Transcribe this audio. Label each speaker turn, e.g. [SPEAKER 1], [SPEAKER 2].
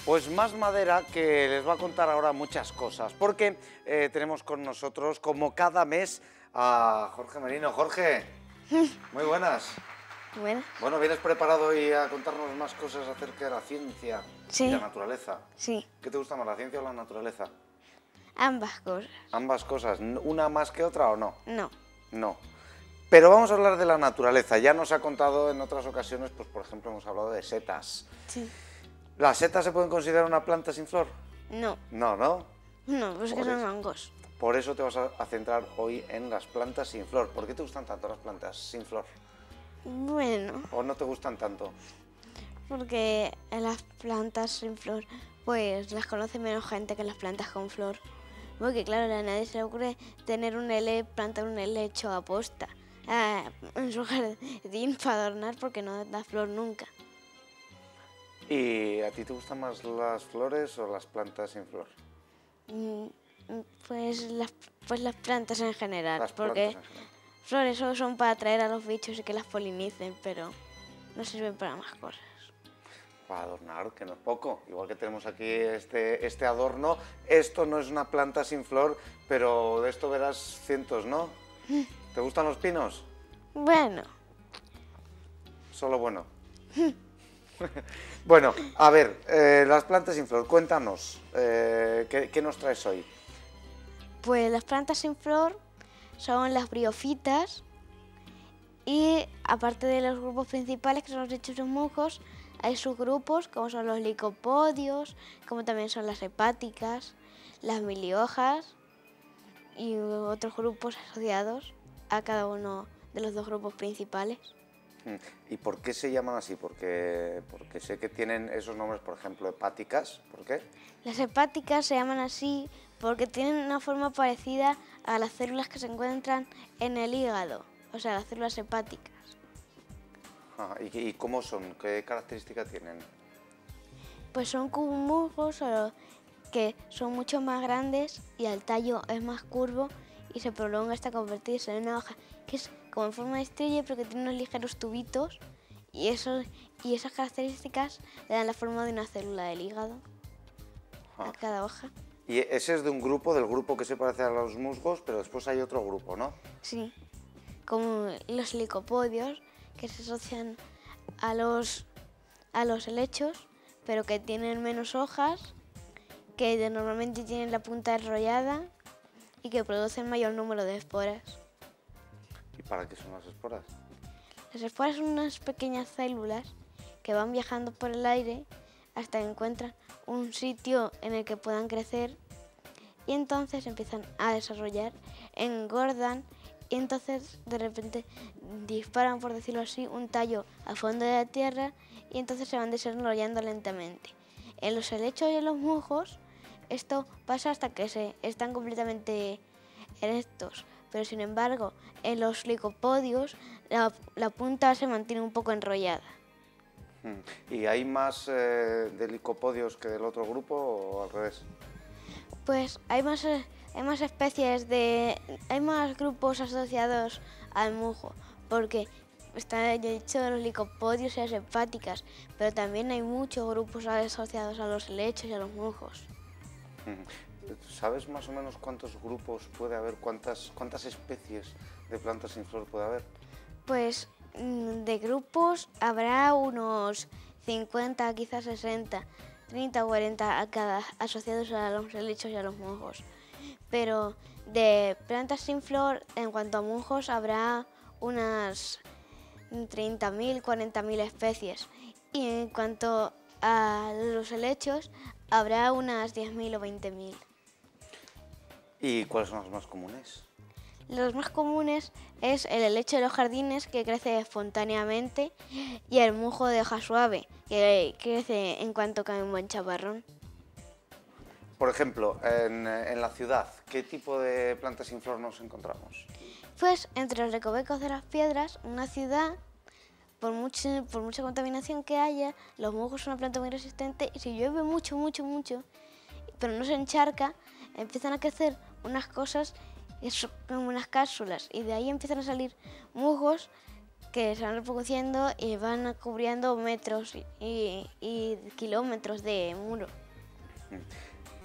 [SPEAKER 1] Pues más madera, que les va a contar ahora muchas cosas, porque tenemos con nosotros, como cada mes, a Jorge Merino. Jorge, muy buenas.
[SPEAKER 2] Bueno,
[SPEAKER 1] Bueno, ¿vienes preparado hoy a contarnos más cosas acerca de la ciencia y la
[SPEAKER 2] sí,
[SPEAKER 1] naturaleza?
[SPEAKER 2] sí,
[SPEAKER 1] ¿Qué te gusta más, la ciencia o la naturaleza?
[SPEAKER 2] ambas cosas.
[SPEAKER 1] ¿Ambas cosas? ¿Una más que otra o no?
[SPEAKER 2] No,
[SPEAKER 1] No. Pero vamos a hablar de la naturaleza. Ya nos ha contado en otras ocasiones, pues por ejemplo hemos hablado de setas.
[SPEAKER 2] sí,
[SPEAKER 1] ¿Las setas se pueden considerar una planta sin flor?
[SPEAKER 2] no,
[SPEAKER 1] No.
[SPEAKER 2] no, pues que
[SPEAKER 1] Por
[SPEAKER 2] son
[SPEAKER 1] eso.
[SPEAKER 2] hongos.
[SPEAKER 1] Por eso te vas a centrar hoy en las plantas sin flor. ¿Por qué te gustan tanto las plantas sin flor?
[SPEAKER 2] Bueno,
[SPEAKER 1] ¿O no te gustan tanto?
[SPEAKER 2] porque en las plantas sin flor, pues las conoce menos gente que las plantas con flor. Porque claro, a nadie se le ocurre tener plantar un helecho a posta en su jardín para adornar porque no da flor nunca.
[SPEAKER 1] ¿Y a ti te gustan más las flores o las plantas sin flor?
[SPEAKER 2] Mm, pues las plantas en general,
[SPEAKER 1] Las plantas
[SPEAKER 2] porque
[SPEAKER 1] en general.
[SPEAKER 2] flores solo son para atraer a los bichos y que las polinicen, pero no sirven para más cosas.
[SPEAKER 1] Para adornar, que no es poco. Igual que tenemos aquí este adorno, esto no es una planta sin flor, pero de esto verás cientos, ¿no? ¿Te gustan los pinos?
[SPEAKER 2] Bueno,
[SPEAKER 1] Solo bueno. Bueno, a ver, las plantas sin flor, cuéntanos, ¿qué nos traes hoy?
[SPEAKER 2] pues las plantas sin flor son las briófitas y aparte de los grupos principales que son los lechos y los musgos, hay subgrupos como son los licopodios, como también son las hepáticas, las milihojas y otros grupos asociados a cada uno de los dos grupos principales.
[SPEAKER 1] ¿Y por qué se llaman así? Porque sé que tienen esos nombres, por ejemplo, hepáticas. ¿Por qué?
[SPEAKER 2] Las hepáticas se llaman así porque tienen una forma parecida a las células que se encuentran en el hígado, o sea, las células hepáticas.
[SPEAKER 1] ¿Y cómo son? ¿Qué características tienen?
[SPEAKER 2] Pues son como musgos, solo que son mucho más grandes y el tallo es más curvo y se prolonga hasta convertirse en una hoja que es como en forma de estrella pero que tiene unos ligeros tubitos y esas características le dan la forma de una célula del hígado a cada hoja.
[SPEAKER 1] Y ese es de un grupo, del grupo que se parece a los musgos, pero después hay otro grupo, ¿no?
[SPEAKER 2] Sí, como los licopodios que se asocian a los helechos pero que tienen menos hojas, que normalmente tienen la punta enrollada y que producen mayor número de esporas.
[SPEAKER 1] ¿Y para qué son las esporas?
[SPEAKER 2] Las esporas son unas pequeñas células que van viajando por el aire hasta que encuentran un sitio en el que puedan crecer y entonces empiezan a desarrollar, engordan y entonces de repente disparan, por decirlo así, un tallo al fondo de la tierra y entonces se van desarrollando lentamente. En los helechos y en los musgos esto pasa hasta que están completamente erectos, pero sin embargo en los licopodios la punta se mantiene un poco enrollada.
[SPEAKER 1] ¿Y hay más de licopodios que del otro grupo o al revés?
[SPEAKER 2] Pues hay más hay más grupos asociados al musgo, porque está, ya he dicho, los licopodios y las hepáticas, pero también hay muchos grupos asociados a los helechos y a los musgos.
[SPEAKER 1] ¿Sabes más o menos cuántos grupos puede haber, cuántas especies de plantas sin flor puede haber?
[SPEAKER 2] Pues de grupos habrá unos 50, quizás 60, 30 o 40 a cada, asociados a los helechos y a los musgos. Pero de plantas sin flor, en cuanto a musgos, habrá unas 30.000, 40.000 especies. Y en cuanto a los helechos, habrá unas 10.000 o 20.000.
[SPEAKER 1] ¿Y cuáles son los más comunes?
[SPEAKER 2] Los más comunes es el helecho de los jardines, que crece espontáneamente, y el musgo de hoja suave, que crece en cuanto cae un buen chaparrón.
[SPEAKER 1] Por ejemplo, en la ciudad, ¿qué tipo de plantas sin flor nos encontramos?
[SPEAKER 2] Pues entre los recovecos de las piedras, una ciudad, por mucha contaminación que haya, los musgos son una planta muy resistente y si llueve mucho, pero no se encharca, empiezan a crecer unas cosas como unas cápsulas y de ahí empiezan a salir musgos que se van reproduciendo y van cubriendo metros y kilómetros de muro.